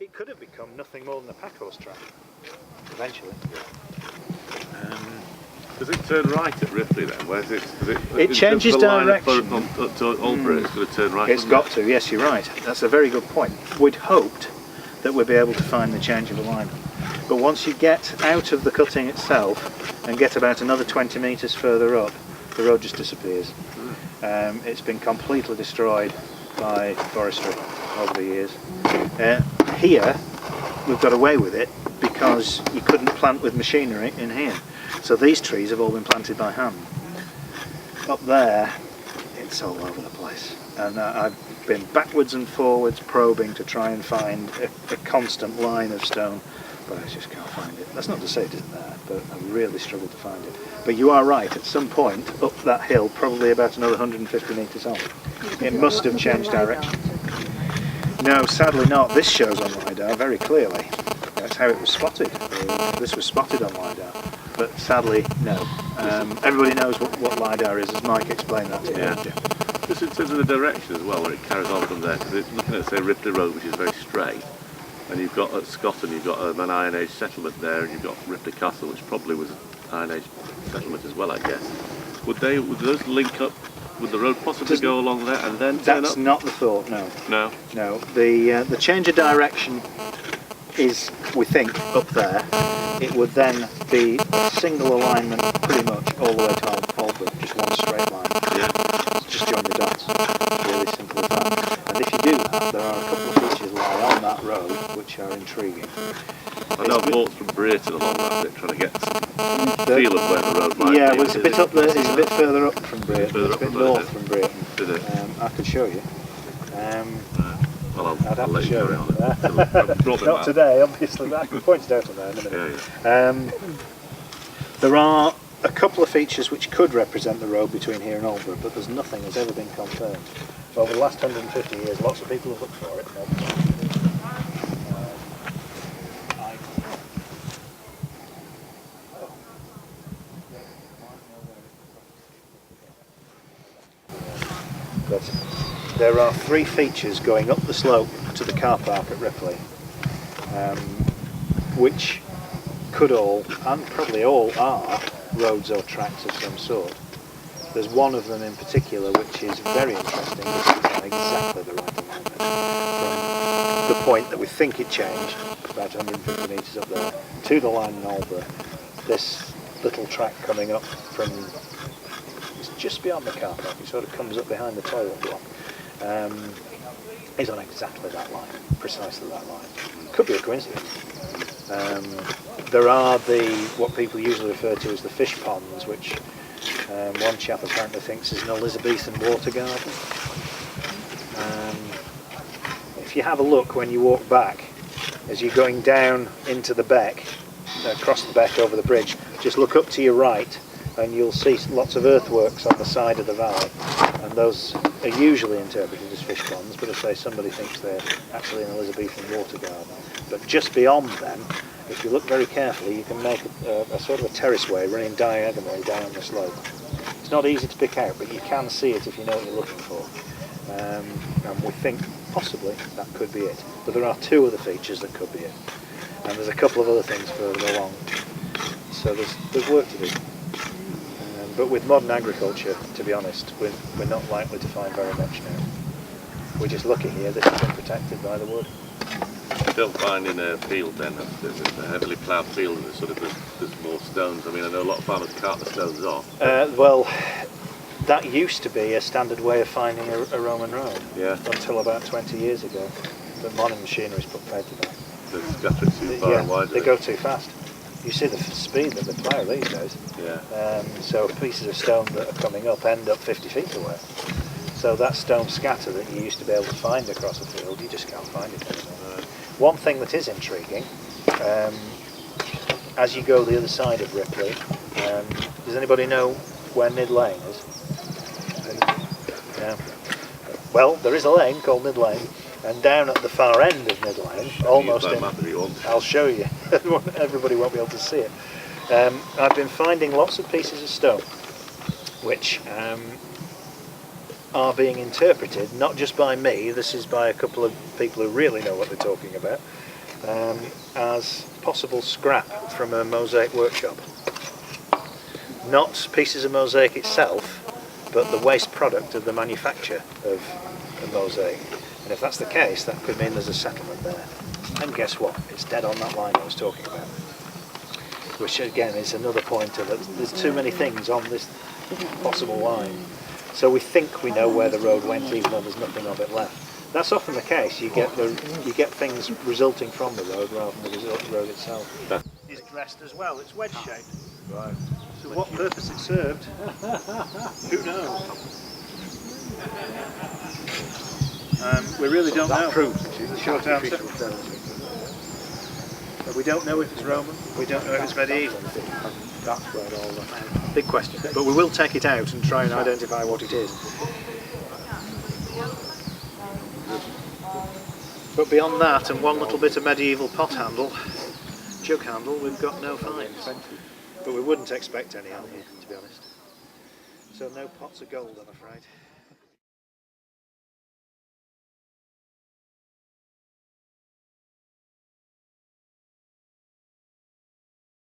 it could have become nothing more than a packhorse track, eventually. Does it turn right at Ripley then? Where's it? It changes direction. Up to Albury, it's going to turn right. It's got to, yes, you're right. That's a very good point. We'd hoped that we'd be able to find the change of alignment. But once you get out of the cutting itself and get about another 20 metres further up, the road just disappears. It's been completely destroyed by forestry over the years. Here, we've got away with it because you couldn't plant with machinery in here. So these trees have all been planted by hand. Up there, it's all over the place. And I've been backwards and forwards probing to try and find a constant line of stone, but I just can't find it. That's not to say it isn't there, but I really struggle to find it. But you are right, at some point up that hill, probably about another 150 metres on, it must have changed direction. No, sadly not. This shows on LiDAR very clearly. That's how it was spotted. This was spotted on LiDAR. But sadly, no. Everybody knows what LiDAR is, as Mike explained that to you. Yeah. Just in terms of the direction as well, where it carries on from there, because it's looking at, say, Ripley Road, which is very straight, and you've got at Scotton, you've got an Iron Age settlement there, and you've got Ripley Castle, which probably was an Iron Age settlement as well, I guess. Would those link up? Would the road possibly go along there and then turn up? That's not the thought, no. No? No. The change of direction is, we think, up there. It would then be a single alignment pretty much all the way to Hollybank, just one straight line. Yeah. Just join the dots. Really simple as that. And if you do that, there are a couple of features lie on that road which are intriguing. I know I've walked from Brayton along that bit, trying to get a feel of where the road might be. Yeah, well, it's a bit up there. It's a bit further up from Brayton. It's a bit north from Brayton. Is it? I could show you. Well, I'd have I'll to show you. you. Not today, obviously, but I can point it out on there in a minute. Yeah. There are a couple of features which could represent the road between here and Albury, but there's nothing that's ever been confirmed. So over the last 150 years, lots of people have looked for it. But there are three features going up the slope to the car park at Ripley, which could all, and probably all, are roads or tracks of some sort. There's one of them in particular which is very interesting. This is on exactly the right alignment from the point that we think it changed, about 150 metres up there, to the line in Albury. This little track coming up from, it's just beyond the car park, it sort of comes up behind the toilet block, is on exactly that line, precisely that line. Could be a coincidence. There are what people usually refer to as the fish ponds, which one chap apparently thinks is an Elizabethan water garden. If you have a look when you walk back, as you're going down into the beck, across the beck over the bridge, just look up to your right and you'll see lots of earthworks on the side of the valley, and those are usually interpreted as fish ponds, but if somebody thinks they're actually an Elizabethan water garden. But just beyond them, if you look very carefully, you can make a sort of a terraceway running diagonally down the slope. It's not easy to pick out, but you can see it if you know what you're looking for. And we think possibly that could be it. But there are two other features that could be it. And there's a couple of other things further along. So there's work to do. But with modern agriculture, to be honest, we're not likely to find very much now. We're just lucky here, this has been protected by the wood. You don't find in a field then, there's a heavily ploughed field and there's more stones. I mean, I know a lot of farmers cart the stones off. Well, that used to be a standard way of finding a Roman road, until about 20 years ago. But modern machinery's put paid to that. They scatter it too far and wide. They go too fast. You see the speed that they plough these days. Yeah. So pieces of stone that are coming up end up 50 feet away. So that stone scatter that you used to be able to find across a field, you just can't find it anymore. Right. One thing that is intriguing, as you go the other side of Ripley, does anybody know where Nid Lane is? No. Well, there is a lane called Nid Lane, and down at the far end of Nid Lane, almost in, I'll show you, everybody won't be able to see it. I've been finding lots of pieces of stone which are being interpreted, not just by me, this is by a couple of people who really know what they're talking about, as possible scrap from a mosaic workshop. Not pieces of mosaic itself, but the waste product of the manufacture of a mosaic. And if that's the case, that could mean there's a settlement there. And guess what? It's dead on that line I was talking about. Which again is another pointer that there's too many things on this possible line. So we think we know where the road went, even though there's nothing of it left. That's often the case. You get things resulting from the road rather than the road itself. It's dressed as well. It's wedge shaped. Right. So what purpose it served, who knows? We really don't know. The short answer. But we don't know if it's Roman. We don't know if it's medieval. That's where all the Big question. But we will take it out and try and identify what it is. But beyond that and one little bit of medieval pot handle, jug handle, we've got no finds. But we wouldn't expect any on here, to be honest. So no pots of gold, I'm afraid.